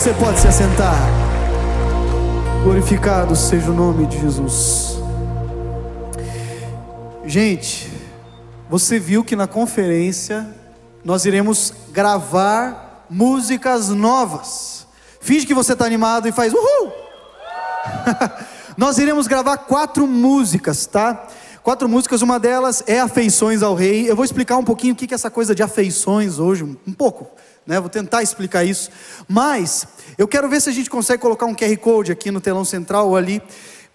Você pode se assentar. Glorificado seja o nome de Jesus. Gente, você viu que na conferência nós iremos gravar músicas novas. Finge que você está animado e faz uhul. Nós iremos gravar 4 músicas, tá? 4 músicas, uma delas é Afeições ao Rei. Eu vou explicar um pouquinho o que é essa coisa de afeições hoje, um pouco, né? Vou tentar explicar isso. Mas eu quero ver se a gente consegue colocar um QR Code aqui no telão central ou ali.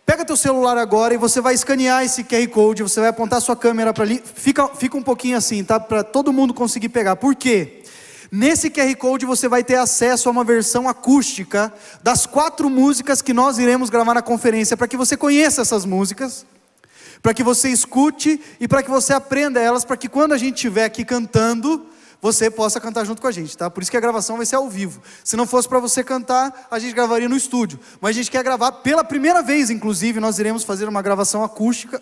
Pega teu celular agora e você vai escanear esse QR Code. Você vai apontar sua câmera para ali. Fica um pouquinho assim, tá? Para todo mundo conseguir pegar. Por quê? Nesse QR Code você vai ter acesso a uma versão acústica das 4 músicas que nós iremos gravar na conferência, para que você conheça essas músicas, para que você escute e para que você aprenda elas, para que quando a gente estiver aqui cantando, você possa cantar junto com a gente, tá? Por isso que a gravação vai ser ao vivo. Se não fosse para você cantar, a gente gravaria no estúdio. Mas a gente quer gravar pela primeira vez, inclusive, nós iremos fazer uma gravação acústica,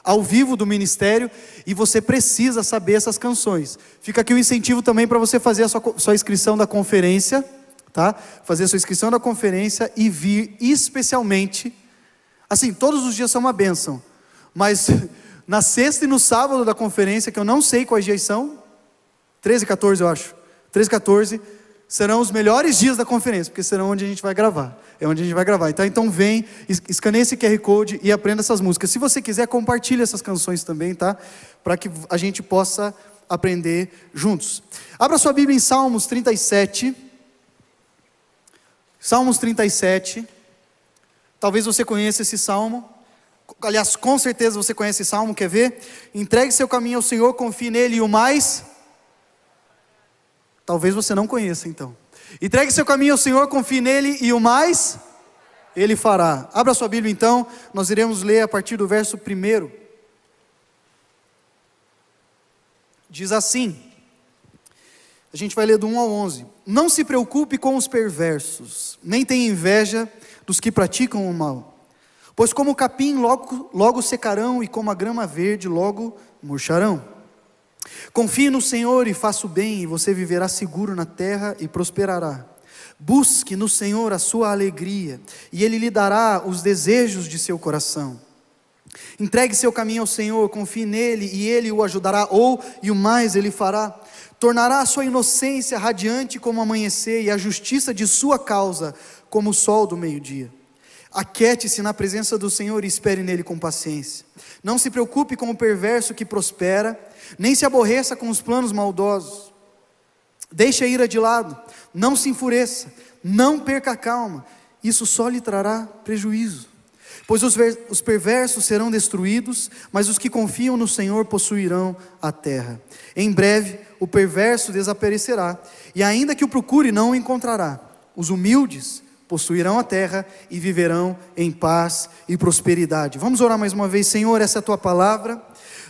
ao vivo do ministério, e você precisa saber essas canções. Fica aqui o incentivo também para você fazer a sua inscrição da conferência, tá? Fazer a sua inscrição da conferência e vir especialmente, assim, todos os dias são uma bênção, mas na sexta e no sábado da conferência, que eu não sei quais dias são, 13 e 14 eu acho, 13 e 14 serão os melhores dias da conferência, porque serão onde a gente vai gravar, é onde a gente vai gravar, então vem, escaneie esse QR Code e aprenda essas músicas. Se você quiser, compartilhe essas canções também, tá? Para que a gente possa aprender juntos. Abra sua Bíblia em Salmos 37, Salmos 37, talvez você conheça esse salmo, aliás, com certeza você conhece esse salmo, quer ver? Entregue seu caminho ao Senhor, confie nele e o mais... Talvez você não conheça então. Entregue seu caminho ao Senhor, confie nele e o mais Ele fará. Abra sua Bíblia então, nós iremos ler a partir do verso 1. Diz assim, a gente vai ler do 1 ao 11. Não se preocupe com os perversos, nem tenha inveja dos que praticam o mal. Pois como o capim logo secarão e como a grama verde logo murcharão. Confie no Senhor e faça o bem, e você viverá seguro na terra e prosperará. Busque no Senhor a sua alegria, e Ele lhe dará os desejos de seu coração. Entregue seu caminho ao Senhor, confie nele, e Ele o ajudará, e o mais Ele fará. Tornará a sua inocência radiante como o amanhecer, e a justiça de sua causa como o sol do meio-dia. Aquiete-se na presença do Senhor e espere nele com paciência. Não se preocupe com o perverso que prospera, nem se aborreça com os planos maldosos. Deixe a ira de lado, não se enfureça, não perca a calma, isso só lhe trará prejuízo. Pois os perversos serão destruídos, mas os que confiam no Senhor possuirão a terra. Em breve o perverso desaparecerá, e ainda que o procure não o encontrará. Os humildes possuirão a terra e viverão em paz e prosperidade. Vamos orar mais uma vez. Senhor, essa é a tua palavra.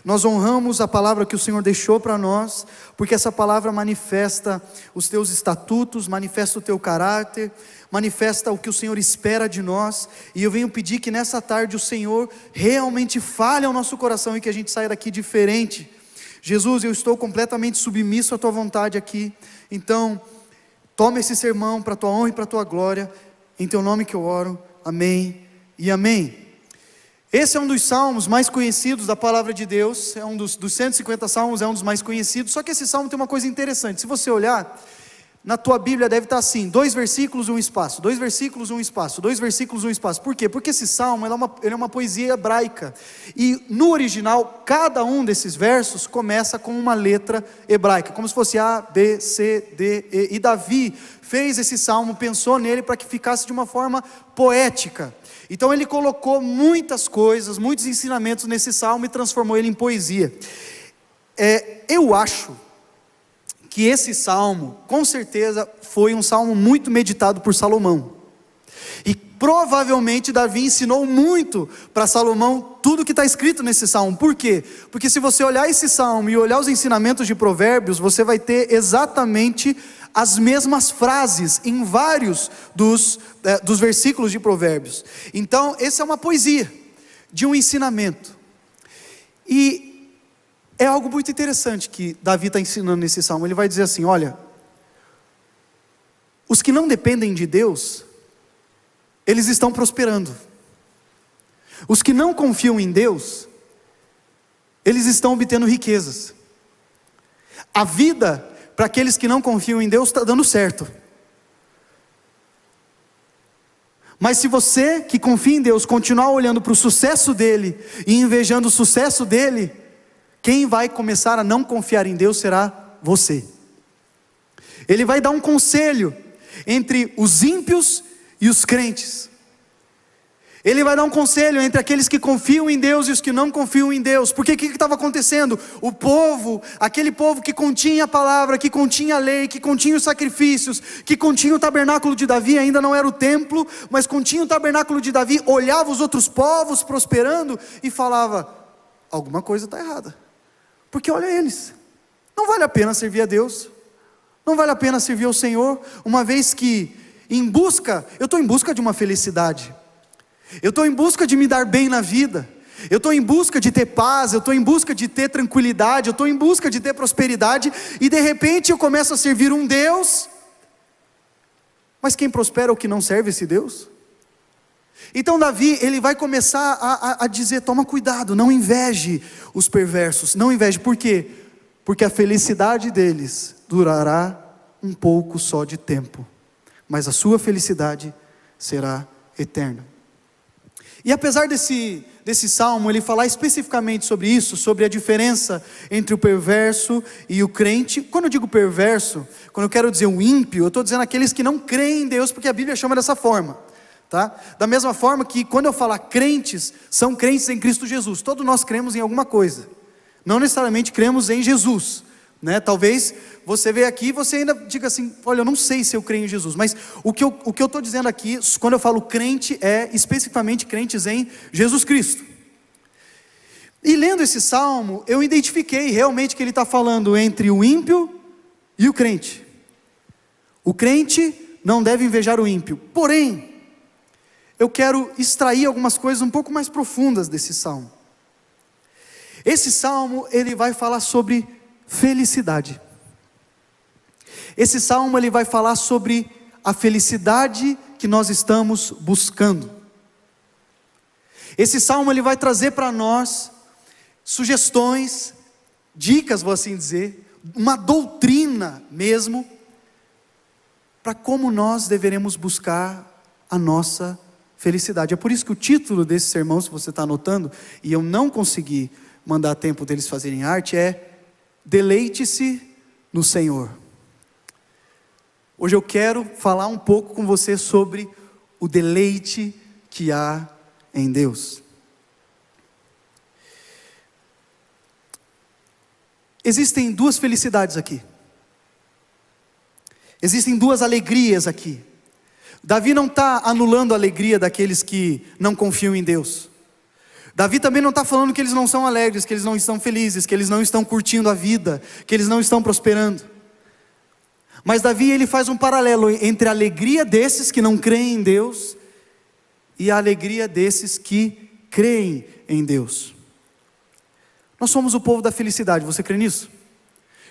Nós honramos a palavra que o Senhor deixou para nós, porque essa palavra manifesta os teus estatutos, manifesta o teu caráter, manifesta o que o Senhor espera de nós. E eu venho pedir que nessa tarde o Senhor realmente fale ao nosso coração e que a gente saia daqui diferente. Jesus, eu estou completamente submisso à tua vontade aqui, então toma esse sermão para a tua honra e para a tua glória, em teu nome que eu oro, amém e amém. Esse é um dos salmos mais conhecidos da palavra de Deus, é um dos 150 salmos, é um dos mais conhecidos. Só que esse salmo tem uma coisa interessante, se você olhar, na tua Bíblia deve estar assim, 2 versículos, 1 espaço, 2 versículos, 1 espaço, 2 versículos, 1 espaço. Por quê? Porque esse salmo ele é uma poesia hebraica, e no original, cada um desses versos começa com uma letra hebraica, como se fosse A, B, C, D, E, e Davi fez esse salmo, pensou nele para que ficasse de uma forma poética. Então ele colocou muitas coisas, muitos ensinamentos nesse salmo e transformou ele em poesia. Eu acho que esse salmo, com certeza, foi um salmo muito meditado por Salomão. E provavelmente Davi ensinou muito para Salomão tudo que está escrito nesse salmo. Por quê? Porque se você olhar esse salmo e olhar os ensinamentos de Provérbios, você vai ter exatamente as mesmas frases em vários dos versículos de Provérbios. Então, essa é uma poesia de um ensinamento. E é algo muito interessante que Davi está ensinando nesse salmo. Ele vai dizer assim, olha, Os que não dependem de Deus, eles estão prosperando. Os que não confiam em Deus, eles estão obtendo riquezas. A vida, para aqueles que não confiam em Deus, está dando certo. Mas se você que confia em Deus continuar olhando para o sucesso dele e invejando o sucesso dele, quem vai começar a não confiar em Deus será você. Ele vai dar um conselho entre os ímpios e os crentes. Ele vai dar um conselho entre aqueles que confiam em Deus e os que não confiam em Deus. Porque o que estava acontecendo? O povo, aquele povo que continha a palavra, que continha a lei, que continha os sacrifícios, que continha o tabernáculo de Davi, ainda não era o templo, mas continha o tabernáculo de Davi, olhava os outros povos prosperando e falava: alguma coisa está errada. Porque olha eles, não vale a pena servir a Deus, não vale a pena servir ao Senhor, uma vez que eu estou em busca de uma felicidade. Eu estou em busca de me dar bem na vida, eu estou em busca de ter paz, eu estou em busca de ter tranquilidade, eu estou em busca de ter prosperidade, e de repente eu começo a servir um Deus, mas quem prospera é o que não serve esse Deus? Então Davi, ele vai começar a dizer: toma cuidado, não inveje os perversos, não inveje. Por quê? Porque a felicidade deles durará um pouco só de tempo, mas a sua felicidade será eterna. E apesar desse salmo, ele falar especificamente sobre isso, sobre a diferença entre o perverso e o crente. Quando eu digo perverso, quando eu quero dizer o ímpio, eu estou dizendo aqueles que não creem em Deus, porque a Bíblia chama dessa forma, tá? Da mesma forma que quando eu falar crentes, são crentes em Cristo Jesus. Todos nós cremos em alguma coisa, não necessariamente cremos em Jesus, né? Talvez você veja aqui e você ainda diga assim: olha, eu não sei se eu creio em Jesus. Mas o que eu estou dizendo aqui, quando eu falo crente, é especificamente crentes em Jesus Cristo. E lendo esse salmo, eu identifiquei realmente que ele está falando entre o ímpio e o crente. O crente não deve invejar o ímpio. Porém, eu quero extrair algumas coisas um pouco mais profundas desse salmo. Esse salmo, ele vai falar sobre felicidade. Esse salmo, ele vai falar sobre a felicidade que nós estamos buscando. Esse salmo, ele vai trazer para nós sugestões, dicas, vou assim dizer, uma doutrina mesmo, para como nós deveremos buscar a nossa felicidade. É por isso que o título desse sermão, se você está anotando, e eu não consegui mandar tempo deles fazerem arte, é Deleite-se no Senhor. Hoje eu quero falar um pouco com você sobre o deleite que há em Deus. Existem duas felicidades aqui. Existem duas alegrias aqui. Davi não está anulando a alegria daqueles que não confiam em Deus. Davi também não está falando que eles não são alegres, que eles não estão felizes, que eles não estão curtindo a vida, que eles não estão prosperando. Mas Davi, ele faz um paralelo entre a alegria desses que não creem em Deus e a alegria desses que creem em Deus. Nós somos o povo da felicidade, você crê nisso?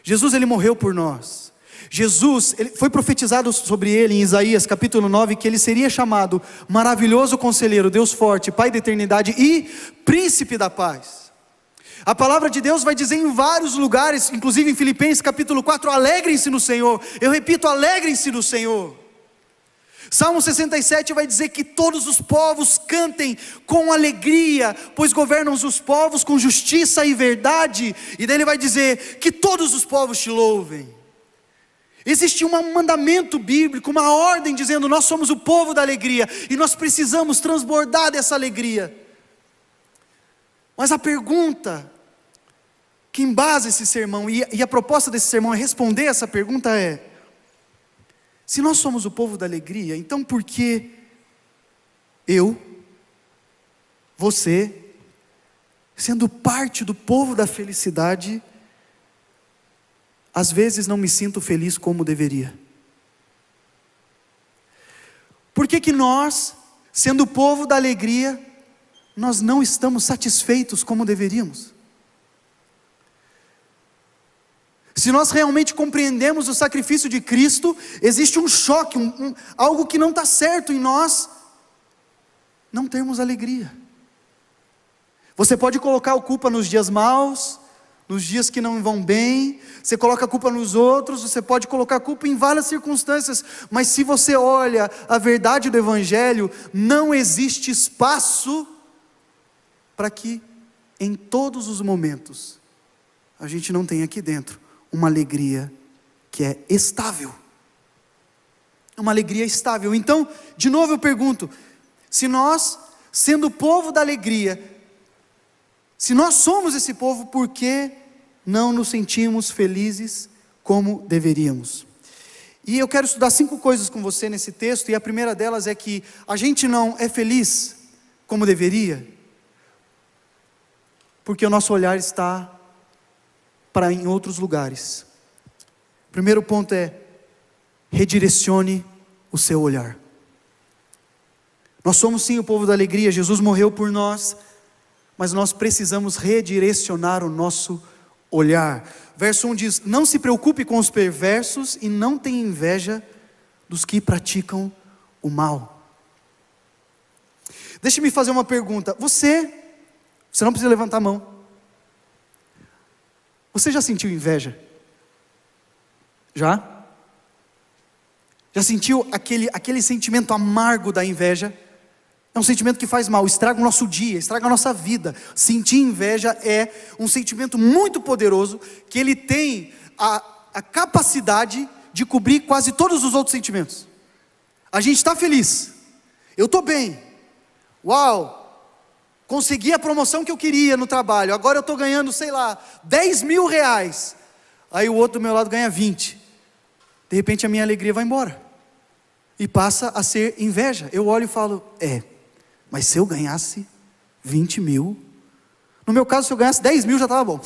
Jesus, ele morreu por nós. Jesus, foi profetizado sobre ele em Isaías capítulo 9, que ele seria chamado maravilhoso conselheiro, Deus forte, Pai da eternidade e príncipe da paz. A palavra de Deus vai dizer em vários lugares, inclusive em Filipenses capítulo 4, alegrem-se no Senhor. Eu repito, alegrem-se no Senhor. Salmo 67 vai dizer que todos os povos cantem com alegria, pois governam os povos com justiça e verdade. E daí ele vai dizer que todos os povos te louvem. Existe um mandamento bíblico, uma ordem dizendo: nós somos o povo da alegria e nós precisamos transbordar dessa alegria. Mas a pergunta que embasa esse sermão, e a proposta desse sermão é responder essa pergunta é: se nós somos o povo da alegria, então por que eu, você, sendo parte do povo da felicidade, às vezes não me sinto feliz como deveria? Por que nós, sendo o povo da alegria, nós não estamos satisfeitos como deveríamos? Se nós realmente compreendemos o sacrifício de Cristo, existe um choque, algo que não está certo em nós, não termos alegria. Você pode colocar a culpa nos dias maus, nos dias que não vão bem, você coloca a culpa nos outros, você pode colocar a culpa em várias circunstâncias, mas se você olha a verdade do Evangelho, não existe espaço para que em todos os momentos a gente não tenha aqui dentro uma alegria que é estável. Uma alegria estável. Então, de novo eu pergunto, se nós, sendo o povo da alegria, se nós somos esse povo, por que não nos sentimos felizes como deveríamos? E eu quero estudar 5 coisas com você nesse texto, e a primeira delas é que a gente não é feliz como deveria, porque o nosso olhar está para em outros lugares. O primeiro ponto é: redirecione o seu olhar. Nós somos sim o povo da alegria, Jesus morreu por nós, mas nós precisamos redirecionar o nosso olhar. Verso 1 diz: não se preocupe com os perversos e não tenha inveja dos que praticam o mal. Deixe-me fazer uma pergunta. Você não precisa levantar a mão. Você já sentiu inveja? Já? Já sentiu aquele sentimento amargo da inveja? É um sentimento que faz mal, estraga o nosso dia, estraga a nossa vida. Sentir inveja é um sentimento muito poderoso, que ele tem a capacidade de cobrir quase todos os outros sentimentos. A gente está feliz, eu estou bem, uau, consegui a promoção que eu queria no trabalho, agora eu estou ganhando, sei lá, 10 mil reais. Aí o outro do meu lado ganha 20. De repente a minha alegria vai embora, e passa a ser inveja. Eu olho e falo, mas se eu ganhasse 20 mil, no meu caso se eu ganhasse 10 mil já estava bom.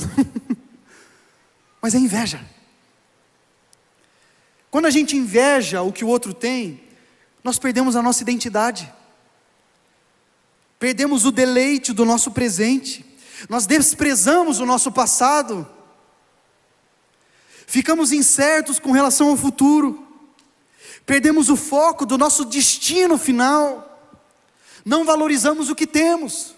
Mas é inveja. Quando a gente inveja o que o outro tem, nós perdemos a nossa identidade, perdemos o deleite do nosso presente, nós desprezamos o nosso passado, ficamos incertos com relação ao futuro, perdemos o foco do nosso destino final, não valorizamos o que temos.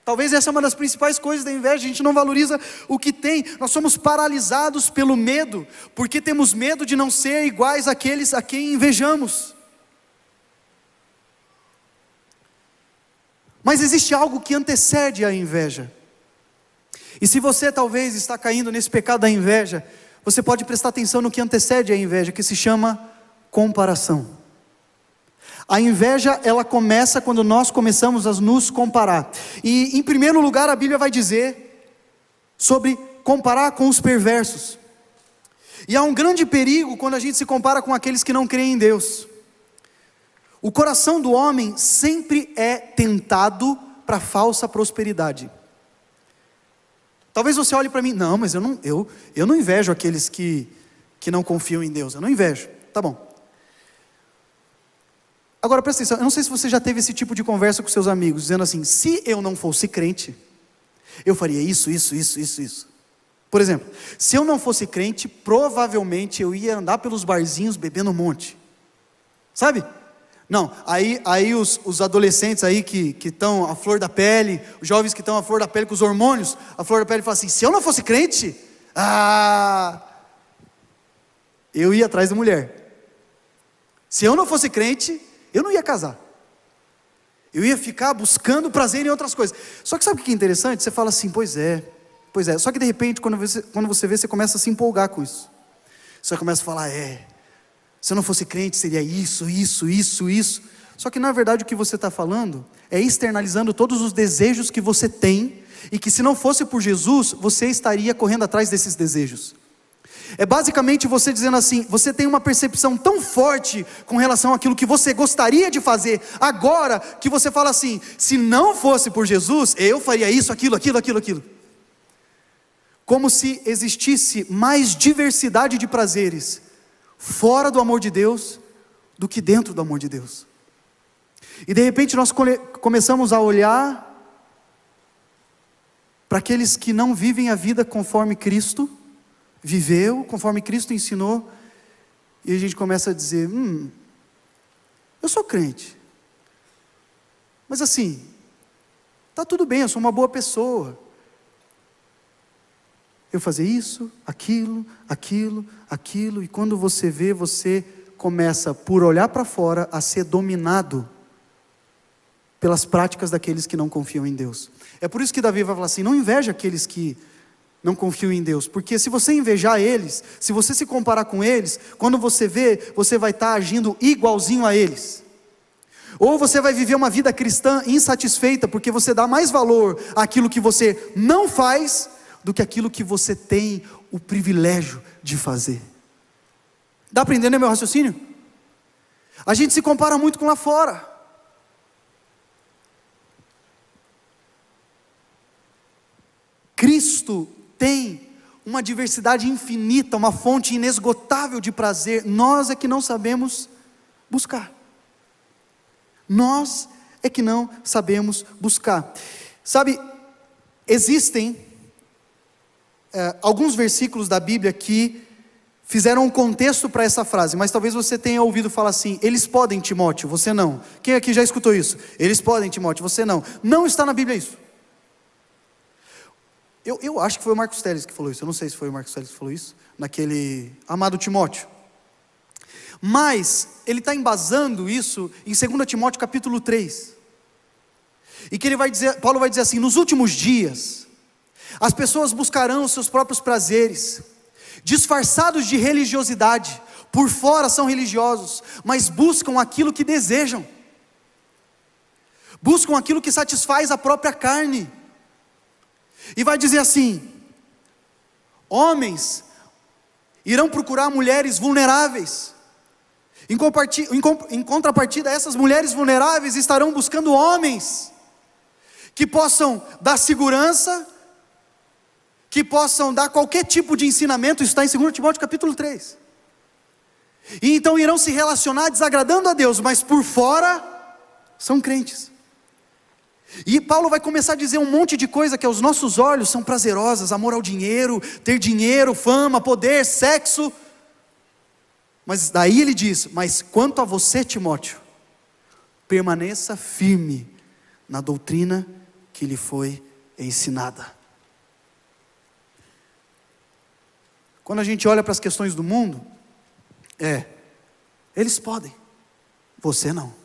Talvez essa é uma das principais coisas da inveja, a gente não valoriza o que tem. Nós somos paralisados pelo medo, porque temos medo de não ser iguais àqueles a quem invejamos. Mas existe algo que antecede a inveja, e se você talvez está caindo nesse pecado da inveja, você pode prestar atenção no que antecede a inveja, que se chama comparação. A inveja, ela começa quando nós começamos a nos comparar. E em primeiro lugar a Bíblia vai dizer sobre comparar com os perversos. E há um grande perigo quando a gente se compara com aqueles que não creem em Deus. O coração do homem sempre é tentado para falsa prosperidade. Talvez você olhe para mim, não, mas eu não invejo aqueles que não confiam em Deus, eu não invejo, tá bom. Agora presta atenção, eu não sei se você já teve esse tipo de conversa com seus amigos, dizendo assim, se eu não fosse crente, eu faria isso. Por exemplo, se eu não fosse crente, provavelmente eu ia andar pelos barzinhos bebendo um monte. Sabe? Não, aí os adolescentes aí que estão à flor da pele, os jovens que estão à flor da pele com os hormônios, à flor da pele, falam assim, se eu não fosse crente, eu ia atrás da mulher. Se eu não fosse crente, eu não ia casar. Eu ia ficar buscando prazer em outras coisas. Só que sabe o que é interessante? Você fala assim, pois é. Só que de repente, quando você vê, você começa a se empolgar com isso. Você começa a falar, se eu não fosse crente, seria isso. Só que na verdade o que você está falando é externalizando todos os desejos que você tem, e que se não fosse por Jesus, você estaria correndo atrás desses desejos. É basicamente você dizendo assim, você tem uma percepção tão forte com relação àquilo que você gostaria de fazer agora, que você fala assim, se não fosse por Jesus, eu faria isso, aquilo. Como se existisse mais diversidade de prazeres fora do amor de Deus do que dentro do amor de Deus. E de repente nós começamos a olhar para aqueles que não vivem a vida conforme Cristo, viveu conforme Cristo ensinou, e a gente começa a dizer, eu sou crente, mas assim, está tudo bem, eu sou uma boa pessoa. Eu fazer isso, aquilo, e quando você vê, você começa, por olhar para fora, a ser dominado pelas práticas daqueles que não confiam em Deus. É por isso que Davi vai falar assim, não inveja aqueles que não confiam em Deus, porque se você invejar eles, se você se comparar com eles, quando você vê, você vai estar agindo igualzinho a eles. Ou você vai viver uma vida cristã insatisfeita, porque você dá mais valor àquilo que você não faz, do que aquilo que você tem o privilégio de fazer. Dá para entender meu raciocínio? A gente se compara muito com lá fora. Cristo tem uma diversidade infinita, uma fonte inesgotável de prazer, nós é que não sabemos buscar. Nós é que não sabemos buscar. Sabe, existem alguns versículos da Bíblia que fizeram um contexto para essa frase, mas talvez você tenha ouvido falar assim, eles podem, Timóteo, você não. Quem aqui já escutou isso? Eles podem, Timóteo, você não. Não está na Bíblia isso. Eu acho que foi o Marcos Telles que falou isso, eu não sei se foi o Marcos Telles que falou isso, naquele amado Timóteo. Mas, ele está embasando isso em 2 Timóteo capítulo 3. E que ele vai dizer, Paulo vai dizer assim, nos últimos dias, as pessoas buscarão os seus próprios prazeres, disfarçados de religiosidade, por fora são religiosos, mas buscam aquilo que desejam, buscam aquilo que satisfaz a própria carne, e vai dizer assim, homens irão procurar mulheres vulneráveis, em contrapartida, essas mulheres vulneráveis estarão buscando homens, que possam dar segurança, que possam dar qualquer tipo de ensinamento, isso está em 2 Timóteo capítulo 3, e então irão se relacionar desagradando a Deus, mas por fora, são crentes, e Paulo vai começar a dizer um monte de coisa que aos nossos olhos são prazerosas, amor ao dinheiro, ter dinheiro, fama, poder, sexo, mas daí ele diz, mas quanto a você, Timóteo, permaneça firme na doutrina que lhe foi ensinada. Quando a gente olha para as questões do mundo, eles podem, você não.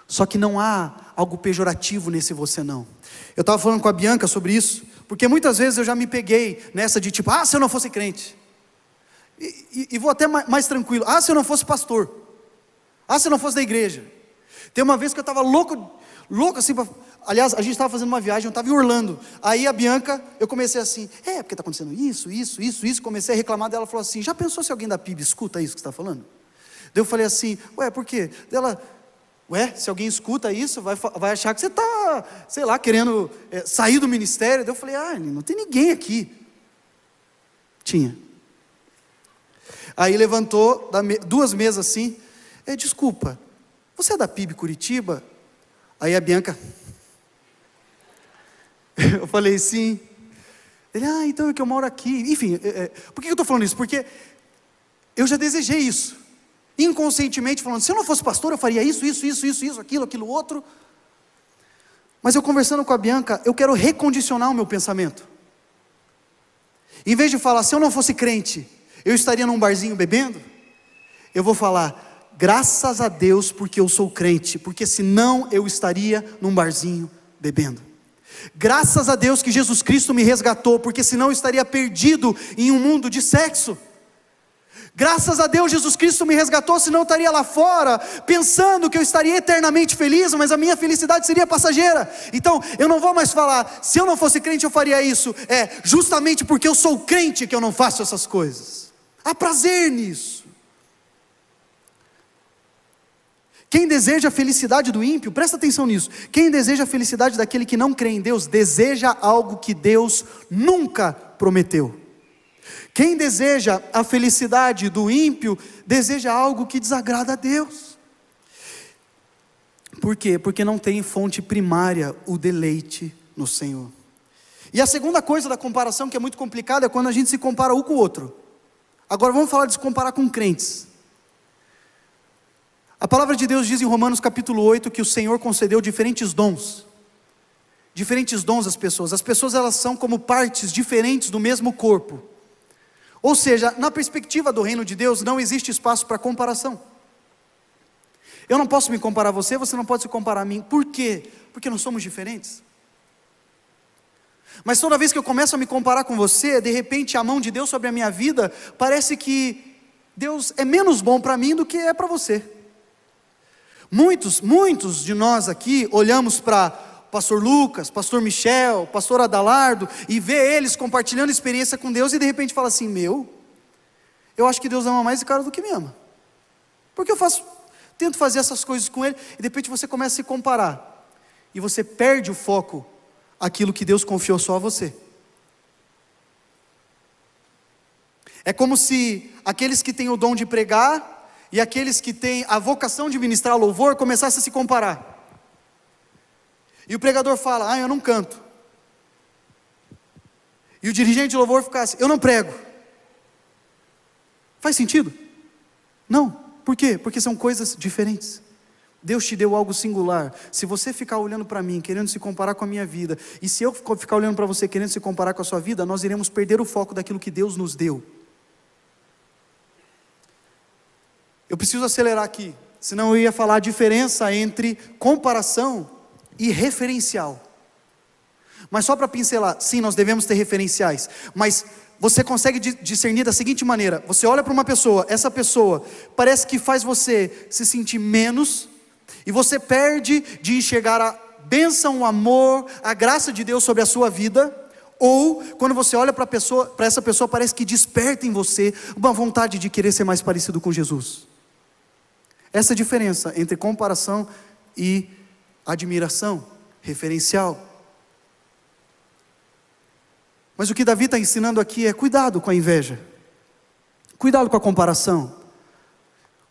Só que não há algo pejorativo nesse você não. Eu estava falando com a Bianca sobre isso, porque muitas vezes eu já me peguei nessa de tipo, se eu não fosse crente, e vou até mais tranquilo, se eu não fosse pastor, se eu não fosse da igreja. Tem uma vez que eu estava louco assim, aliás, a gente estava fazendo uma viagem, eu estava em Orlando, aí a Bianca, eu comecei assim, porque está acontecendo isso, comecei a reclamar dela, falou assim, já pensou se alguém da PIB escuta isso que você está falando? Daí eu falei assim, por quê? Daí ela, se alguém escuta isso, vai achar que você está, sei lá, querendo sair do ministério. Daí eu falei, não tem ninguém aqui. Tinha. Aí levantou, duas mesas assim, desculpa, você é da PIB Curitiba? Aí a Bianca, eu falei sim. Ele, então é que eu moro aqui. Enfim, por que eu estou falando isso? Porque eu já desejei isso, inconscientemente falando, se eu não fosse pastor eu faria isso, aquilo, outro. Mas eu conversando com a Bianca, eu quero recondicionar o meu pensamento. Em vez de falar, se eu não fosse crente, eu estaria num barzinho bebendo, eu vou falar, graças a Deus porque eu sou crente, porque senão eu estaria num barzinho bebendo. Graças a Deus que Jesus Cristo me resgatou, porque senão eu estaria perdido em um mundo de sexo. Graças a Deus Jesus Cristo me resgatou, senão eu estaria lá fora, pensando que eu estaria eternamente feliz, mas a minha felicidade seria passageira. Então, eu não vou mais falar, se eu não fosse crente eu faria isso, justamente porque eu sou crente que eu não faço essas coisas. Há prazer nisso. Quem deseja a felicidade do ímpio, presta atenção nisso, quem deseja a felicidade daquele que não crê em Deus, deseja algo que Deus nunca prometeu. Quem deseja a felicidade do ímpio, deseja algo que desagrada a Deus. Por quê? Porque não tem fonte primária o deleite no Senhor. E a segunda coisa da comparação que é muito complicada é quando a gente se compara um com o outro. Agora vamos falar de se comparar com crentes. A palavra de Deus diz em Romanos capítulo 8 que o Senhor concedeu diferentes dons às pessoas. As pessoas, elas são como partes diferentes do mesmo corpo. Ou seja, na perspectiva do reino de Deus não existe espaço para comparação. Eu não posso me comparar a você, você não pode se comparar a mim. Por quê? Porque nós somos diferentes. Mas toda vez que eu começo a me comparar com você, de repente a mão de Deus sobre a minha vida, parece que Deus é menos bom para mim do que é para você. Muitos de nós aqui olhamos para pastor Lucas, pastor Michel, pastor Adalardo, e vê eles compartilhando experiência com Deus, e de repente fala assim, eu acho que Deus ama mais esse cara do que me ama, porque eu tento fazer essas coisas com ele, e de repente você começa a se comparar, e você perde o foco, aquilo que Deus confiou só a você. É como se aqueles que têm o dom de pregar, e aqueles que têm a vocação de ministrar louvor, começassem a se comparar. E o pregador fala, eu não canto. E o dirigente de louvor ficasse, eu não prego. Faz sentido? Não. Por quê? Porque são coisas diferentes. Deus te deu algo singular. Se você ficar olhando para mim, querendo se comparar com a minha vida, e se eu ficar olhando para você, querendo se comparar com a sua vida, nós iremos perder o foco daquilo que Deus nos deu. Eu preciso acelerar aqui, senão eu ia falar a diferença entre comparação e referencial. Mas só para pincelar, sim, nós devemos ter referenciais, mas você consegue discernir da seguinte maneira: você olha para uma pessoa, essa pessoa parece que faz você se sentir menos, e você perde de enxergar a bênção, o amor, a graça de Deus sobre a sua vida. Ou quando você olha para essa pessoa, parece que desperta em você uma vontade de querer ser mais parecido com Jesus. Essa é a diferença entre comparação e admiração, referencial. Mas o que Davi está ensinando aqui é cuidado com a inveja, cuidado com a comparação,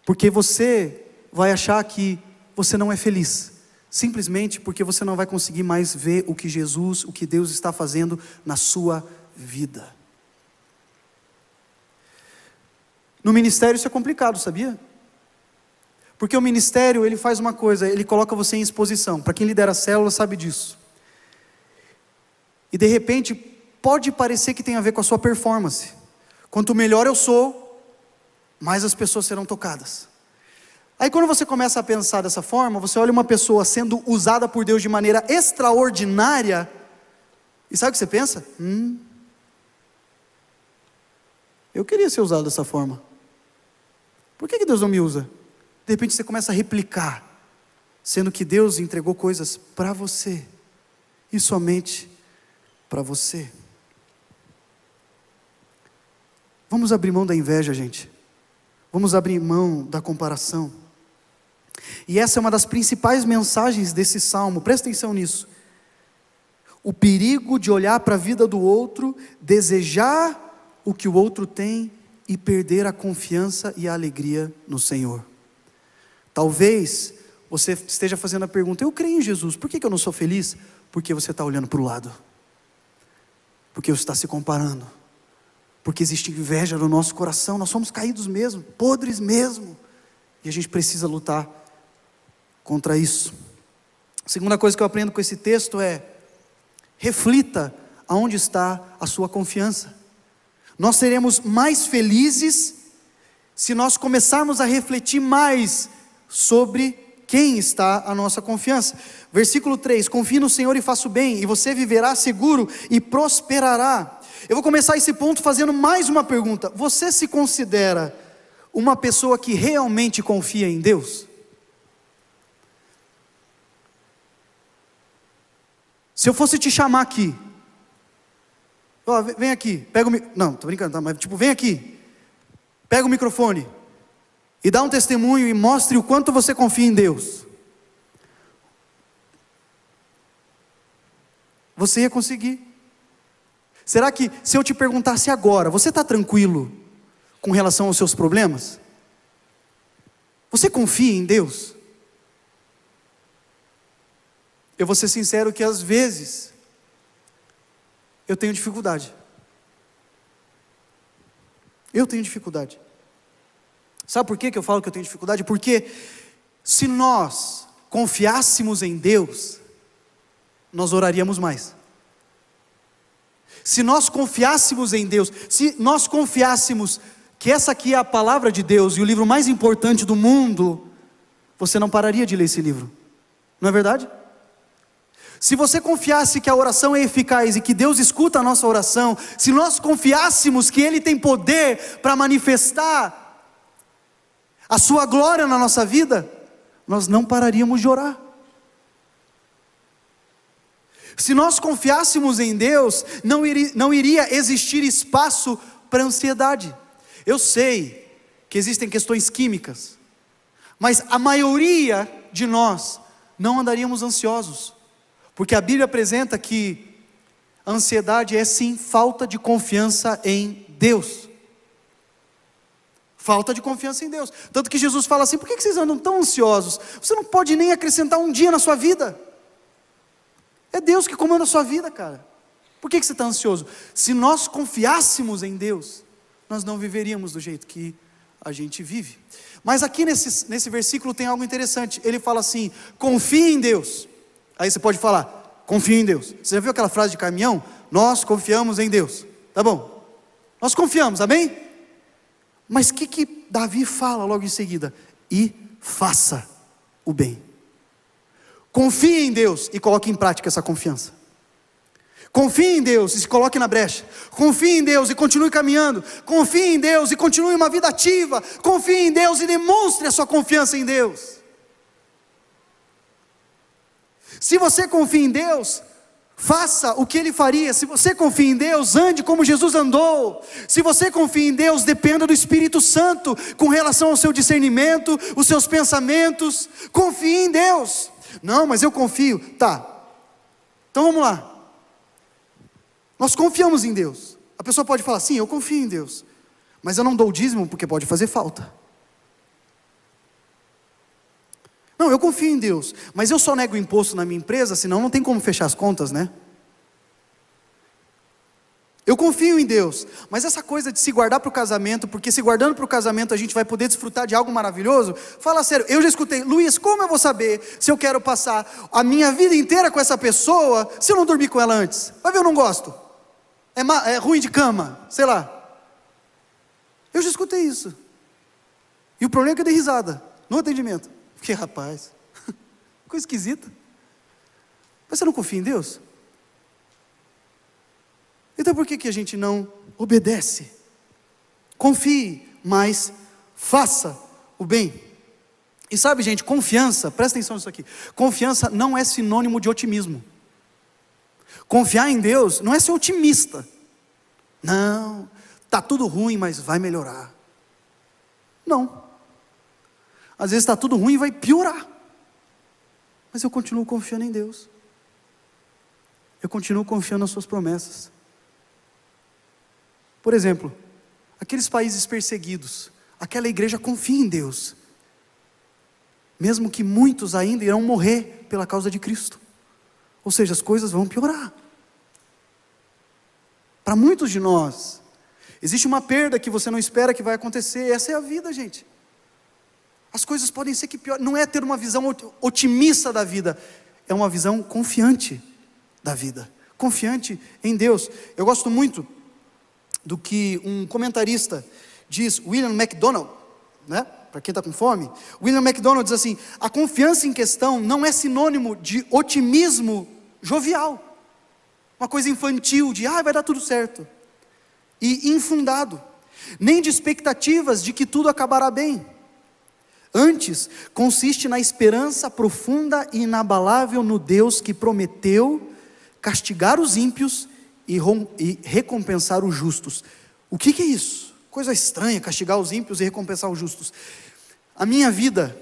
porque você vai achar que você não é feliz, simplesmente porque você não vai conseguir mais ver o que Jesus, o que Deus está fazendo na sua vida. No ministério isso é complicado, sabia? Porque o ministério, ele faz uma coisa, ele coloca você em exposição. Para quem lidera a célula sabe disso. E de repente, pode parecer que tem a ver com a sua performance. Quanto melhor eu sou, mais as pessoas serão tocadas. Aí quando você começa a pensar dessa forma, você olha uma pessoa sendo usada por Deus de maneira extraordinária, e sabe o que você pensa? Eu queria ser usado dessa forma. Por que Deus não me usa? De repente você começa a replicar, sendo que Deus entregou coisas para você, e somente para você. Vamos abrir mão da inveja, gente. Vamos abrir mão da comparação. E essa é uma das principais mensagens desse salmo, presta atenção nisso. O perigo de olhar para a vida do outro, desejar o que o outro tem e perder a confiança e a alegria no Senhor. Talvez você esteja fazendo a pergunta, eu creio em Jesus, por que eu não sou feliz? Porque você está olhando para o lado, porque você está se comparando, porque existe inveja no nosso coração, nós somos caídos mesmo, podres mesmo, e a gente precisa lutar contra isso. A segunda coisa que eu aprendo com esse texto é, reflita aonde está a sua confiança. Nós seremos mais felizes se nós começarmos a refletir mais sobre quem está a nossa confiança. Versículo 3, confie no Senhor e faça o bem, e você viverá seguro e prosperará. Eu vou começar esse ponto fazendo mais uma pergunta. Você se considera uma pessoa que realmente confia em Deus? Se eu fosse te chamar aqui, vem aqui, pega o microfone, não, tô brincando, tá? Mas vem aqui, pega o microfone, e dá um testemunho e mostre o quanto você confia em Deus. Você ia conseguir. Será que se eu te perguntasse agora, você está tranquilo com relação aos seus problemas? Você confia em Deus? Eu vou ser sincero que às vezes eu tenho dificuldade. Eu tenho dificuldade. Sabe por que eu falo que eu tenho dificuldade? Porque se nós confiássemos em Deus, nós oraríamos mais. Se nós confiássemos em Deus, se nós confiássemos que essa aqui é a palavra de Deus e o livro mais importante do mundo, você não pararia de ler esse livro, não é verdade? Se você confiasse que a oração é eficaz e que Deus escuta a nossa oração, se nós confiássemos que Ele tem poder para manifestar a sua glória na nossa vida, nós não pararíamos de orar. Se nós confiássemos em Deus, não iria existir espaço para ansiedade. Eu sei que existem questões químicas, mas a maioria de nós não andaríamos ansiosos, porque a Bíblia apresenta que a ansiedade é sim falta de confiança em Deus. Falta de confiança em Deus. Tanto que Jesus fala assim: por que vocês andam tão ansiosos? Você não pode nem acrescentar um dia na sua vida. É Deus que comanda a sua vida, cara. Por que você está ansioso? Se nós confiássemos em Deus, nós não viveríamos do jeito que a gente vive. Mas aqui nesse versículo tem algo interessante. Ele fala assim: confie em Deus. Aí você pode falar: confie em Deus. Você já viu aquela frase de caminhão? Nós confiamos em Deus. Tá bom, nós confiamos, amém? Mas o que Davi fala logo em seguida? E faça o bem. Confie em Deus e coloque em prática essa confiança. Confie em Deus e se coloque na brecha. Confie em Deus e continue caminhando. Confie em Deus e continue uma vida ativa. Confie em Deus e demonstre a sua confiança em Deus. Se você confia em Deus, faça o que Ele faria. Se você confia em Deus, ande como Jesus andou. Se você confia em Deus, dependa do Espírito Santo com relação ao seu discernimento, os seus pensamentos. Confie em Deus. Não, mas eu confio. Tá, então vamos lá. Nós confiamos em Deus. A pessoa pode falar: sim, eu confio em Deus, mas eu não dou o dízimo porque pode fazer falta. Não, eu confio em Deus, mas eu só nego o imposto na minha empresa, senão não tem como fechar as contas, né? Eu confio em Deus, mas essa coisa de se guardar para o casamento, porque se guardando para o casamento a gente vai poder desfrutar de algo maravilhoso. Fala sério, eu já escutei: Luiz, como eu vou saber se eu quero passar a minha vida inteira com essa pessoa, se eu não dormir com ela antes? Vai ver, eu não gosto, é ruim de cama, sei lá. Eu já escutei isso, e o problema é que eu dei risada no atendimento. Fiquei: rapaz, coisa esquisita. Mas você não confia em Deus? Então por que a gente não obedece? Confie, mas faça o bem. E sabe, gente, confiança, presta atenção nisso aqui. Confiança não é sinônimo de otimismo. Confiar em Deus não é ser otimista. Não, está tudo ruim, mas vai melhorar. Não. Às vezes está tudo ruim e vai piorar. Mas eu continuo confiando em Deus. Eu continuo confiando nas suas promessas. Por exemplo, aqueles países perseguidos, aquela igreja confia em Deus, mesmo que muitos ainda irão morrer pela causa de Cristo. Ou seja, as coisas vão piorar. Para muitos de nós, existe uma perda que você não espera que vai acontecer. Essa é a vida, gente. As coisas podem ser que pior. Não é ter uma visão otimista da vida, é uma visão confiante da vida, confiante em Deus. Eu gosto muito do que um comentarista diz, William MacDonald, né? Para quem está com fome, William MacDonald diz assim: a confiança em questão não é sinônimo de otimismo jovial, uma coisa infantil de vai dar tudo certo, e infundado, nem de expectativas de que tudo acabará bem. Antes, consiste na esperança profunda e inabalável no Deus que prometeu castigar os ímpios e recompensar os justos. O que é isso? Coisa estranha, castigar os ímpios e recompensar os justos. A minha vida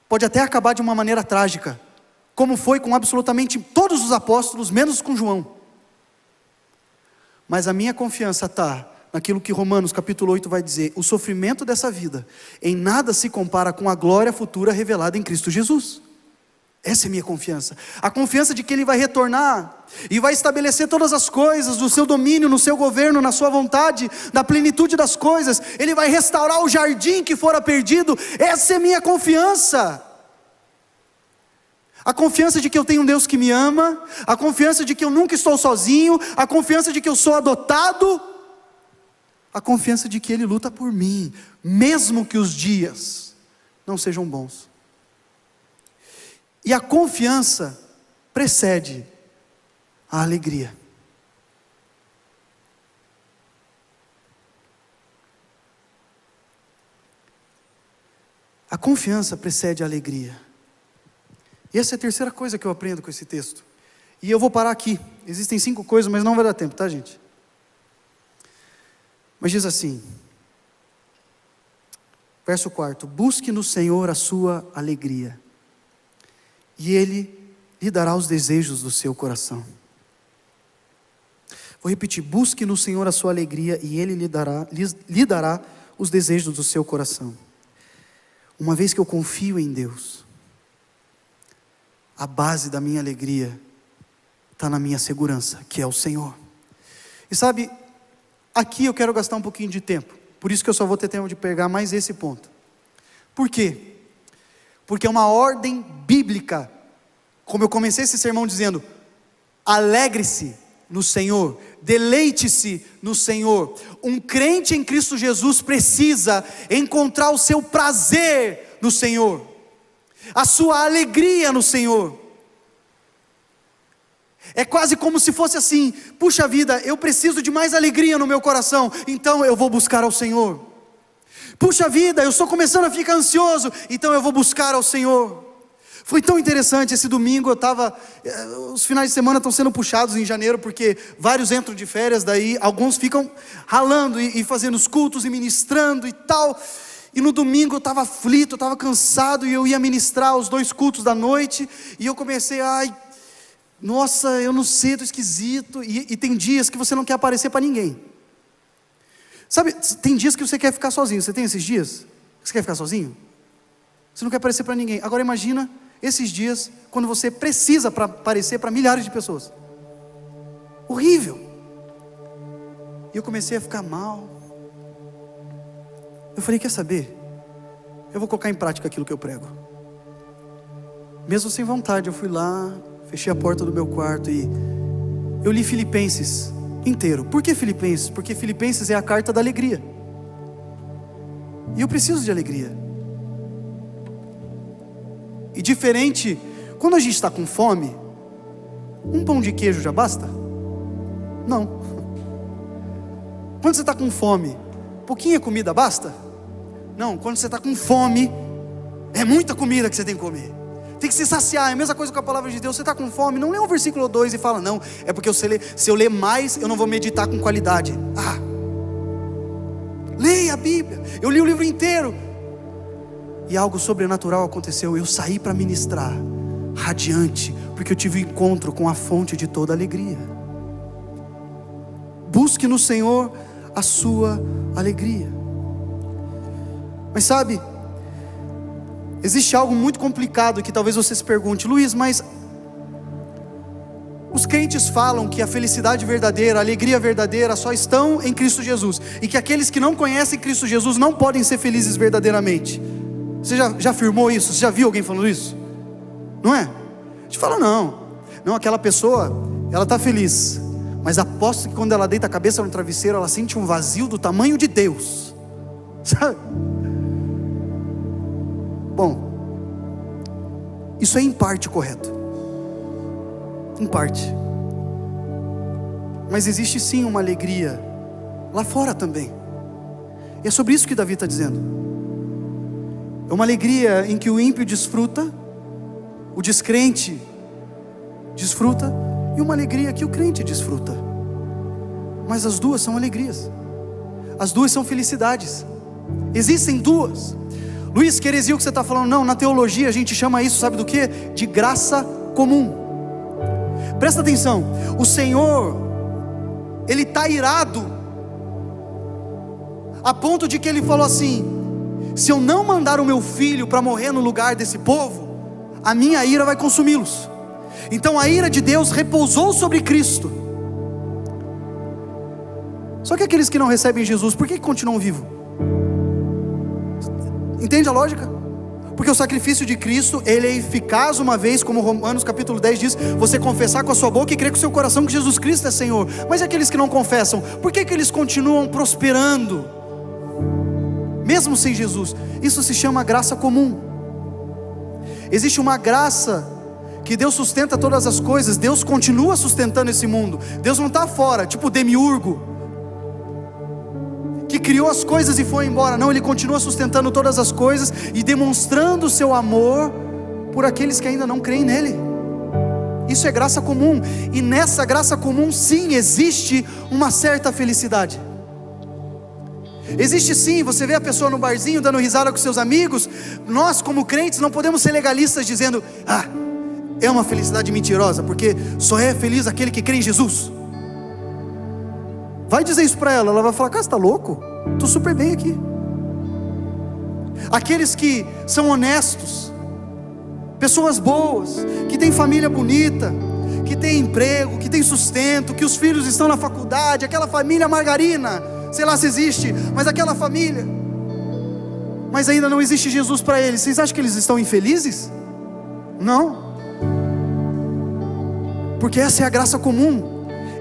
pode até acabar de uma maneira trágica, como foi com absolutamente todos os apóstolos, menos com João. Mas a minha confiança está naquilo que Romanos capítulo 8 vai dizer: o sofrimento dessa vida em nada se compara com a glória futura revelada em Cristo Jesus. Essa é a minha confiança. A confiança de que Ele vai retornar e vai estabelecer todas as coisas no seu domínio, no seu governo, na sua vontade, na plenitude das coisas. Ele vai restaurar o jardim que fora perdido. Essa é a minha confiança. A confiança de que eu tenho um Deus que me ama, a confiança de que eu nunca estou sozinho, a confiança de que eu sou adotado, a confiança de que Ele luta por mim, mesmo que os dias não sejam bons. E a confiança precede a alegria. A confiança precede a alegria. E essa é a terceira coisa que eu aprendo com esse texto. E eu vou parar aqui. Existem 5 coisas, mas não vai dar tempo, tá, gente? Mas diz assim, verso 4: busque no Senhor a sua alegria, e Ele lhe dará os desejos do seu coração. Vou repetir: busque no Senhor a sua alegria, e Ele lhe dará os desejos do seu coração. Uma vez que eu confio em Deus, a base da minha alegria está na minha segurança, que é o Senhor. E sabe, aqui eu quero gastar um pouquinho de tempo, por isso que eu só vou ter tempo de pegar mais esse ponto. Por quê? Porque é uma ordem bíblica, como eu comecei esse sermão dizendo: alegre-se no Senhor, deleite-se no Senhor. Um crente em Cristo Jesus precisa encontrar o seu prazer no Senhor, a sua alegria no Senhor. É quase como se fosse assim: puxa vida, eu preciso de mais alegria no meu coração, então eu vou buscar ao Senhor. Puxa vida, eu estou começando a ficar ansioso, então eu vou buscar ao Senhor. Foi tão interessante, esse domingo os finais de semana estão sendo puxados em janeiro, porque vários entram de férias, daí alguns ficam ralando e fazendo os cultos e ministrando e tal. E no domingo eu estava aflito, eu estava cansado, e eu ia ministrar os 2 cultos da noite, e eu comecei, nossa, eu não sei, estou esquisito. E tem dias que você não quer aparecer para ninguém. Sabe, tem dias que você quer ficar sozinho. Você tem esses dias? Você quer ficar sozinho? Você não quer aparecer para ninguém. Agora imagina esses dias, quando você precisa aparecer para milhares de pessoas. Horrível. E eu comecei a ficar mal. Eu falei: quer saber? Eu vou colocar em prática aquilo que eu prego. Mesmo sem vontade, eu fui lá, fechei a porta do meu quarto e eu li Filipenses inteiro. Por que Filipenses? Porque Filipenses é a carta da alegria. E eu preciso de alegria. E diferente, quando a gente está com fome, um pão de queijo já basta? Não. Quando você está com fome, pouquinha comida basta? Não. Quando você está com fome, é muita comida que você tem que comer. Tem que se saciar. É a mesma coisa com a palavra de Deus. Você está com fome, não lê o versículo 2 e fala: não, é porque se eu ler mais, eu não vou meditar com qualidade. Leia a Bíblia. Eu li o livro inteiro e algo sobrenatural aconteceu. Eu saí para ministrar radiante, porque eu tive um encontro com a fonte de toda alegria. Busque no Senhor a sua alegria. Mas sabe, existe algo muito complicado que talvez você se pergunte: Luiz, mas os crentes falam que a felicidade verdadeira, a alegria verdadeira só estão em Cristo Jesus, e que aqueles que não conhecem Cristo Jesus não podem ser felizes verdadeiramente. Você já afirmou isso? Você já viu alguém falando isso? Não é? A gente fala: não, aquela pessoa, ela está feliz, mas aposto que quando ela deita a cabeça no travesseiro, ela sente um vazio do tamanho de Deus, sabe? Bom, isso é em parte correto, em parte, mas existe sim uma alegria lá fora também, e é sobre isso que Davi está dizendo. É uma alegria em que o ímpio desfruta, o descrente desfruta, e uma alegria que o crente desfruta. Mas as duas são alegrias, as duas são felicidades. Existem duas. Luiz, que heresia o que você está falando? Não, na teologia a gente chama isso, sabe do que? De graça comum. Presta atenção, o Senhor, Ele está irado, a ponto de que Ele falou assim: se eu não mandar o meu filho para morrer no lugar desse povo, a minha ira vai consumi-los. Então a ira de Deus repousou sobre Cristo. Só que aqueles que não recebem Jesus, por que continuam vivos? Entende a lógica? Porque o sacrifício de Cristo, ele é eficaz uma vez, como Romanos capítulo 10 diz, você confessar com a sua boca e crer com o seu coração que Jesus Cristo é Senhor. Mas e aqueles que não confessam, por que eles continuam prosperando, mesmo sem Jesus? Isso se chama graça comum. Existe uma graça que Deus sustenta todas as coisas. Deus continua sustentando esse mundo. Deus não está fora, tipo o demiurgo que criou as coisas e foi embora. Não, Ele continua sustentando todas as coisas e demonstrando o seu amor por aqueles que ainda não creem nele. Isso é graça comum. E nessa graça comum, sim, existe uma certa felicidade. Existe sim. Você vê a pessoa no barzinho dando risada com seus amigos. Nós como crentes não podemos ser legalistas dizendo: é uma felicidade mentirosa, porque só é feliz aquele que crê em Jesus. Vai dizer isso para ela, ela vai falar: cara, você está louco? Estou super bem aqui. Aqueles que são honestos, pessoas boas, que têm família bonita, que têm emprego, que têm sustento, que os filhos estão na faculdade, aquela família margarina, sei lá se existe, mas aquela família, mas ainda não existe Jesus para eles. Vocês acham que eles estão infelizes? Não, porque essa é a graça comum.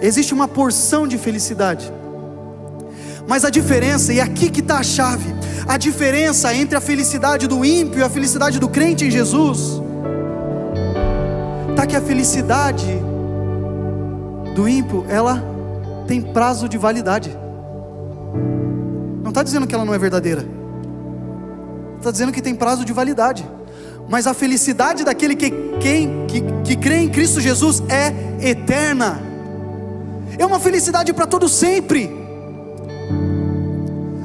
Existe uma porção de felicidade. Mas a diferença, e aqui que está a chave, a diferença entre a felicidade do ímpio e a felicidade do crente em Jesus, está que a felicidade do ímpio, ela tem prazo de validade. Não está dizendo que ela não é verdadeira, está dizendo que tem prazo de validade. Mas a felicidade daquele que crê em Cristo Jesus é eterna. É uma felicidade para todo sempre.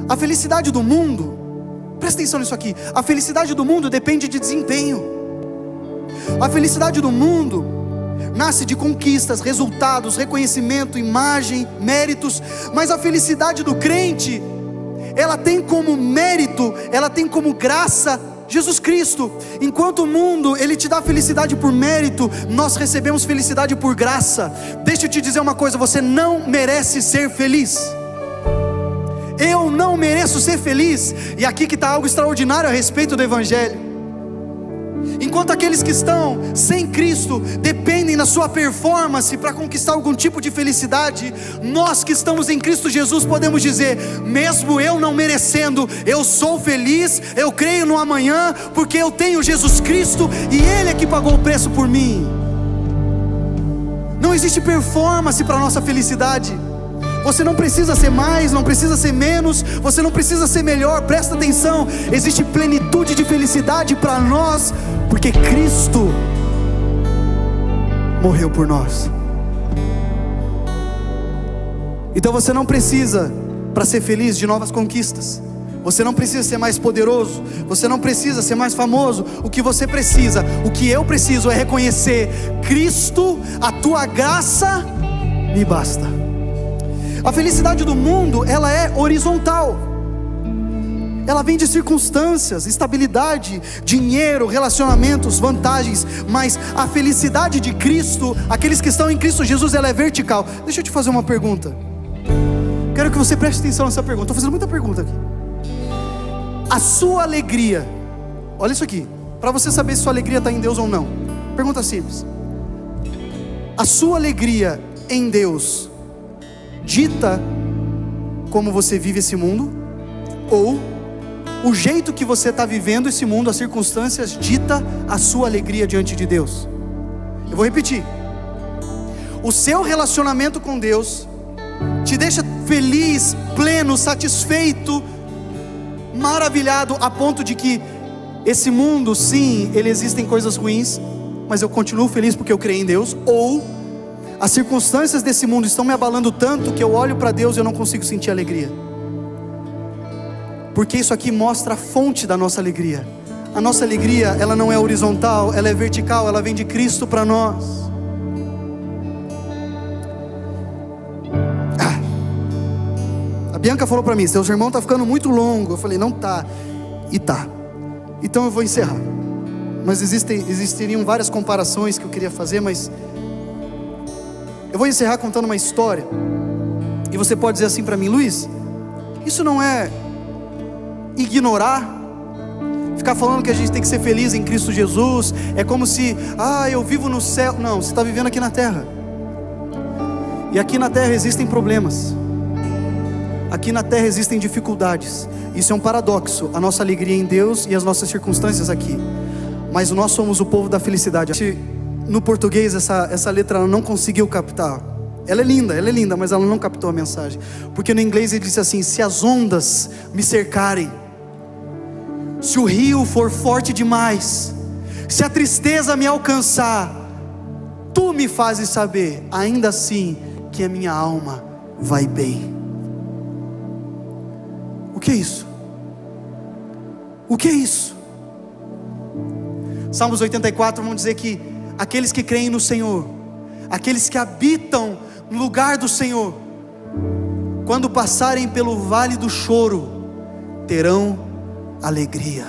A felicidade do mundo, presta atenção nisso aqui, a felicidade do mundo depende de desempenho. A felicidade do mundo nasce de conquistas, resultados, reconhecimento, imagem, méritos. Mas a felicidade do crente, ela tem como mérito, ela tem como graça Jesus Cristo. Enquanto o mundo, ele te dá felicidade por mérito, nós recebemos felicidade por graça. Deixa eu te dizer uma coisa: você não merece ser feliz. Eu não mereço ser feliz. E aqui que está algo extraordinário a respeito do Evangelho. Enquanto aqueles que estão sem Cristo dependem da sua performance para conquistar algum tipo de felicidade, nós que estamos em Cristo Jesus podemos dizer: mesmo eu não merecendo, eu sou feliz, eu creio no amanhã, porque eu tenho Jesus Cristo e Ele é que pagou o preço por mim. Não existe performance para a nossa felicidade. Você não precisa ser mais, não precisa ser menos, você não precisa ser melhor. Presta atenção, existe plenitude de felicidade para nós, porque Cristo morreu por nós. Então você não precisa, para ser feliz, de novas conquistas. Você não precisa ser mais poderoso, você não precisa ser mais famoso. O que você precisa, o que eu preciso é reconhecer: Cristo, a tua graça me basta. A felicidade do mundo, ela é horizontal. Ela vem de circunstâncias, estabilidade, dinheiro, relacionamentos, vantagens. Mas a felicidade de Cristo, aqueles que estão em Cristo Jesus, ela é vertical. Deixa eu te fazer uma pergunta. Quero que você preste atenção nessa pergunta. Estou fazendo muita pergunta aqui. A sua alegria, olha isso aqui, para você saber se sua alegria está em Deus ou não. Pergunta simples. A sua alegria em Deus dita como você vive esse mundo, ou o jeito que você está vivendo esse mundo, as circunstâncias, dita a sua alegria diante de Deus? Eu vou repetir: o seu relacionamento com Deus te deixa feliz, pleno, satisfeito, maravilhado, a ponto de que esse mundo, sim, ele existem coisas ruins, mas eu continuo feliz porque eu creio em Deus? Ou as circunstâncias desse mundo estão me abalando tanto que eu olho para Deus e eu não consigo sentir alegria? Porque isso aqui mostra a fonte da nossa alegria. A nossa alegria, ela não é horizontal, ela é vertical, ela vem de Cristo para nós. A Bianca falou para mim: seu sermão está ficando muito longo. Eu falei: não tá. E tá. Então eu vou encerrar. mas existiriam várias comparações que eu queria fazer, mas eu vou encerrar contando uma história. E você pode dizer assim para mim: Luiz, isso não é ignorar, ficar falando que a gente tem que ser feliz em Cristo Jesus, é como se, eu vivo no céu. Não, você está vivendo aqui na terra, e aqui na terra existem problemas, aqui na terra existem dificuldades. Isso é um paradoxo, a nossa alegria em Deus e as nossas circunstâncias aqui, mas nós somos o povo da felicidade. No português essa letra ela não conseguiu captar. Ela é linda, mas ela não captou a mensagem, porque no inglês ele disse assim: se as ondas me cercarem, se o rio for forte demais, se a tristeza me alcançar, tu me fazes saber, ainda assim, que a minha alma vai bem. O que é isso? O que é isso? Salmos 84 vão dizer que aqueles que creem no Senhor, aqueles que habitam no lugar do Senhor, quando passarem pelo vale do choro, terão alegria.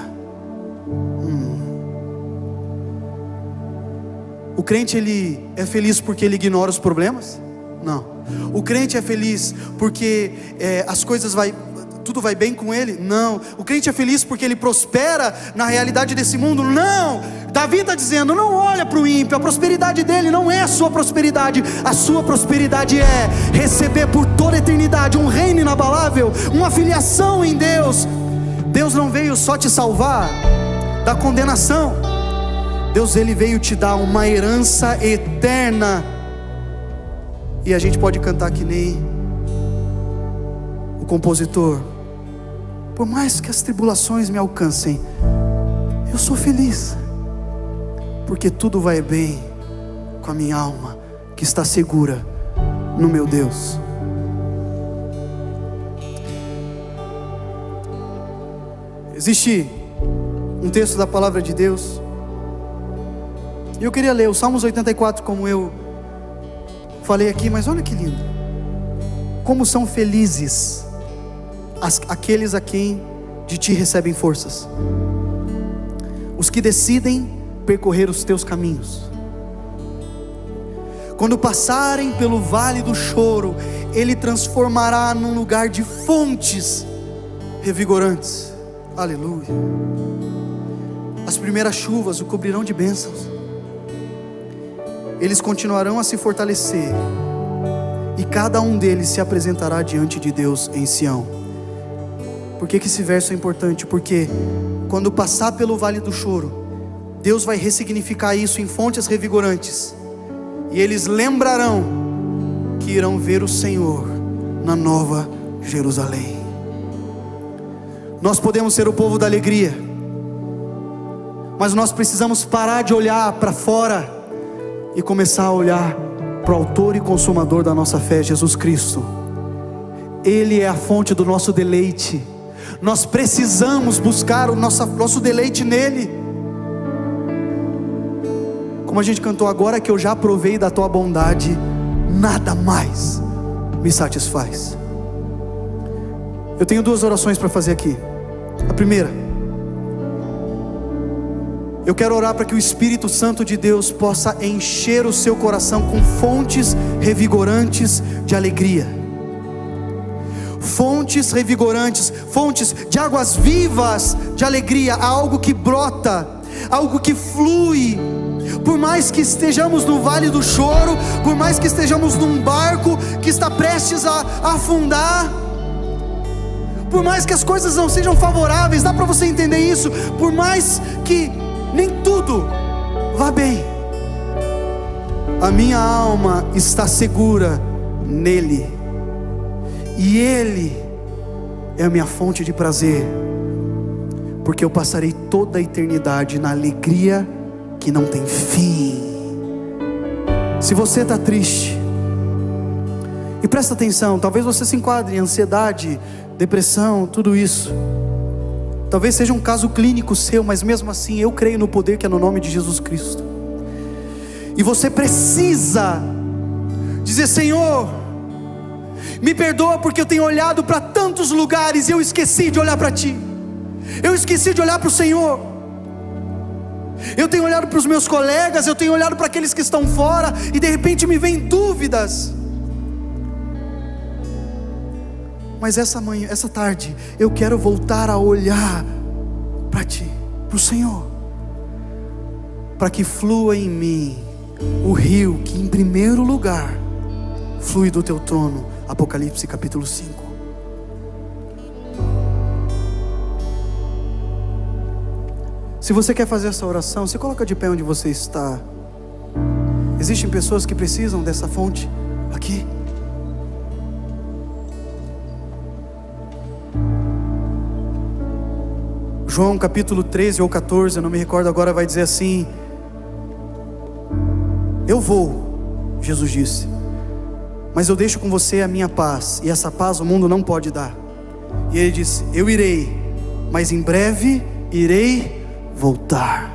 O crente ele é feliz porque ele ignora os problemas? Não. O crente é feliz porque tudo vai bem com ele? Não. O crente é feliz porque ele prospera na realidade desse mundo? Não. Davi está dizendo: não olha para o ímpio, a prosperidade dele não é a sua prosperidade, a sua prosperidade é receber por toda a eternidade um reino inabalável, uma filiação em Deus. Deus não veio só te salvar da condenação, Deus ele veio te dar uma herança eterna. E a gente pode cantar que nem o compositor: por mais que as tribulações me alcancem, eu sou feliz, porque tudo vai bem com a minha alma, que está segura no meu Deus. Existe um texto da palavra de Deus, e eu queria ler o Salmos 84, como eu falei aqui, mas olha que lindo. Como são felizes aqueles a quem de ti recebem forças, os que decidem percorrer os teus caminhos. Quando passarem pelo vale do choro, ele transformará num lugar de fontes revigorantes. Aleluia. As primeiras chuvas o cobrirão de bênçãos, eles continuarão a se fortalecer, e cada um deles se apresentará diante de Deus em Sião. Por que esse verso é importante? Porque quando passar pelo vale do choro, Deus vai ressignificar isso em fontes revigorantes, e eles lembrarão que irão ver o Senhor na nova Jerusalém. Nós podemos ser o povo da alegria, mas nós precisamos parar de olhar para fora e começar a olhar para o autor e consumador da nossa fé, Jesus Cristo. Ele é a fonte do nosso deleite. Nós precisamos buscar o nosso deleite nele. Como a gente cantou agora, que eu já provei da tua bondade, nada mais me satisfaz. Eu tenho duas orações para fazer aqui. A primeira, eu quero orar para que o Espírito Santo de Deus possa encher o seu coração com fontes revigorantes de alegria, fontes revigorantes, fontes de águas vivas de alegria, algo que brota, algo que flui. Por mais que estejamos no vale do choro, por mais que estejamos num barco que está prestes a afundar, por mais que as coisas não sejam favoráveis, dá para você entender isso, por mais que nem tudo vá bem, a minha alma está segura nele, e ele é a minha fonte de prazer, porque eu passarei toda a eternidade na alegria que não tem fim. Se você está triste, e presta atenção, talvez você se enquadre em ansiedade, depressão, tudo isso, talvez seja um caso clínico seu, mas mesmo assim eu creio no poder que é no nome de Jesus Cristo. E você precisa dizer: Senhor, me perdoa porque eu tenho olhado para tantos lugares e eu esqueci de olhar para Ti, eu esqueci de olhar para o Senhor. Eu tenho olhado para os meus colegas, eu tenho olhado para aqueles que estão fora, e de repente me vêm dúvidas. Mas essa tarde, eu quero voltar a olhar para Ti, para o Senhor, para que flua em mim o rio que em primeiro lugar flui do Teu trono. Apocalipse capítulo 5. Se você quer fazer essa oração, se coloca de pé onde você está. Existem pessoas que precisam dessa fonte aqui. João capítulo 13 ou 14, eu não me recordo agora, vai dizer assim: eu vou, Jesus disse, mas eu deixo com você a minha paz, e essa paz o mundo não pode dar. E Ele disse: eu irei, mas em breve irei voltar.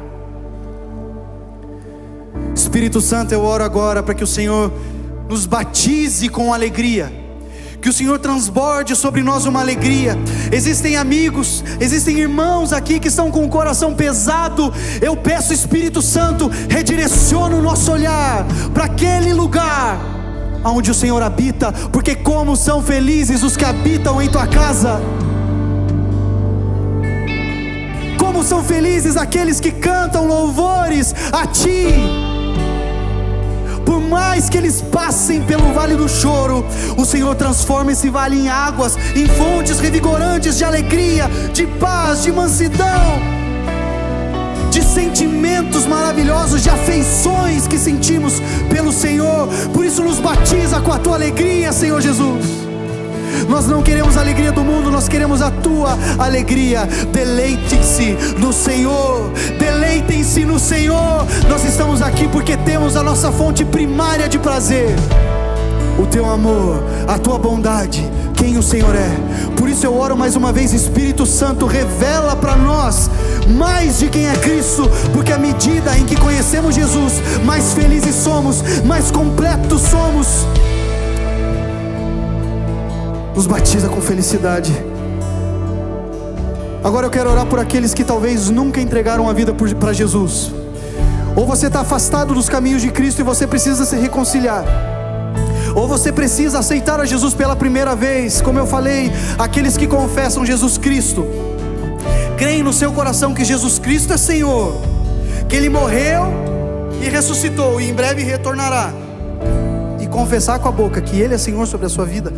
Espírito Santo, eu oro agora para que o Senhor nos batize com alegria, que o Senhor transborde sobre nós uma alegria. Existem amigos, existem irmãos aqui que estão com o coração pesado. Eu peço, Espírito Santo, redireciona o nosso olhar para aquele lugar onde o Senhor habita, porque como são felizes os que habitam em Tua casa. Como são felizes aqueles que cantam louvores a Ti. Por mais que eles passem pelo vale do choro, o Senhor transforma esse vale em águas, em fontes revigorantes de alegria, de paz, de mansidão, de sentimentos maravilhosos, de afeições que sentimos pelo Senhor. Por isso nos batiza com a Tua alegria, Senhor Jesus. Nós não queremos a alegria do mundo, nós queremos a Tua alegria. Deleitem-se no Senhor, deleitem-se no Senhor. Nós estamos aqui porque temos a nossa fonte primária de prazer: o Teu amor, a Tua bondade, quem o Senhor é. Por isso eu oro mais uma vez: Espírito Santo, revela para nós mais de quem é Cristo, porque à medida em que conhecemos Jesus, mais felizes somos, mais completos somos. Nos batiza com felicidade. Agora eu quero orar por aqueles que talvez nunca entregaram a vida para Jesus. Ou você está afastado dos caminhos de Cristo e você precisa se reconciliar, ou você precisa aceitar a Jesus pela primeira vez. Como eu falei, aqueles que confessam Jesus Cristo, creem no seu coração que Jesus Cristo é Senhor, que Ele morreu e ressuscitou e em breve retornará, e confessar com a boca que Ele é Senhor sobre a sua vida,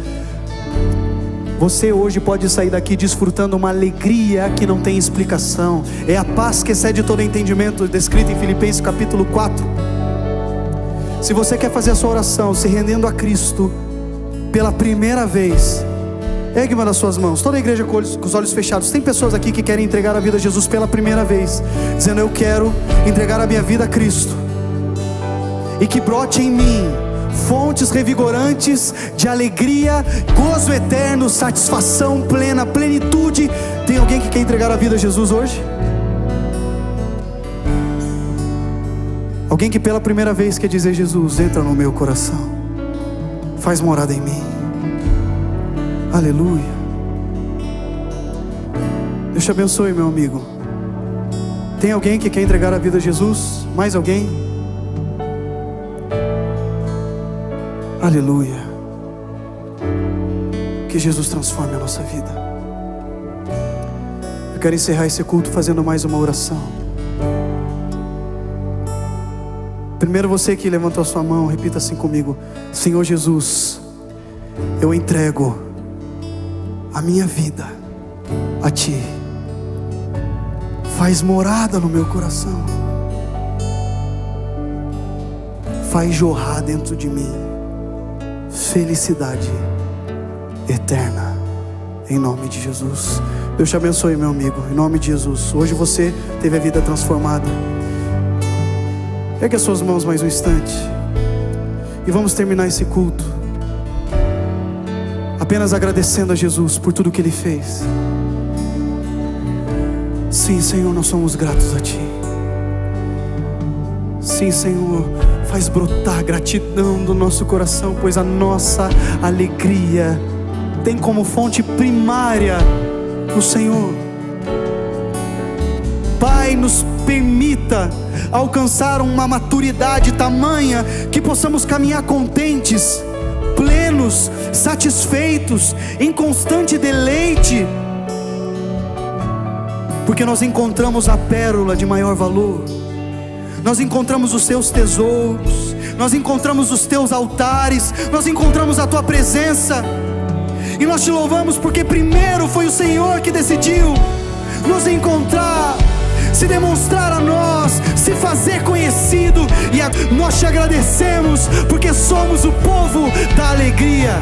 você hoje pode sair daqui desfrutando uma alegria que não tem explicação. É a paz que excede todo entendimento, descrita em Filipenses capítulo 4. Se você quer fazer a sua oração se rendendo a Cristo pela primeira vez, ergue uma das suas mãos. Toda a igreja com os olhos fechados. Tem pessoas aqui que querem entregar a vida a Jesus pela primeira vez, dizendo: eu quero entregar a minha vida a Cristo, e que brote em mim fontes revigorantes de alegria, gozo eterno, satisfação plena, plenitude. Tem alguém que quer entregar a vida a Jesus hoje? Alguém que pela primeira vez quer dizer: Jesus, entra no meu coração, faz morada em mim. Aleluia. Deus te abençoe, meu amigo. Tem alguém que quer entregar a vida a Jesus? Mais alguém? Aleluia. Que Jesus transforme a nossa vida. Eu quero encerrar esse culto fazendo mais uma oração. Primeiro, você que levantou a sua mão, repita assim comigo: Senhor Jesus, eu entrego a minha vida a Ti. Faz morada no meu coração. Faz jorrar dentro de mim felicidade eterna, em nome de Jesus. Deus te abençoe, meu amigo, em nome de Jesus. Hoje você teve a vida transformada. Pegue as suas mãos mais um instante e vamos terminar esse culto apenas agradecendo a Jesus por tudo que Ele fez. Sim, Senhor, nós somos gratos a Ti. Sim, Senhor, faz brotar gratidão do nosso coração, pois a nossa alegria tem como fonte primária o Senhor. Pai, nos permita alcançar uma maturidade tamanha que possamos caminhar contentes, plenos, satisfeitos, em constante deleite, porque nós encontramos a pérola de maior valor, nós encontramos os teus tesouros, nós encontramos os teus altares, nós encontramos a tua presença, e nós te louvamos porque primeiro foi o Senhor que decidiu nos encontrar, se demonstrar a nós, se fazer conhecido, e nós te agradecemos porque somos o povo da alegria.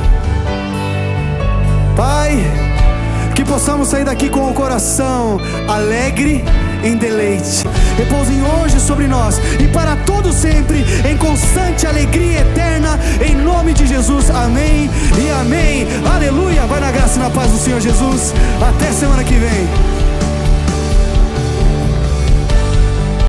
Pai, que possamos sair daqui com o coração alegre em deleite. Repousem hoje sobre nós e para todo sempre em constante alegria eterna, em nome de Jesus, amém e amém, aleluia. Vai na graça e na paz do Senhor Jesus, até semana que vem.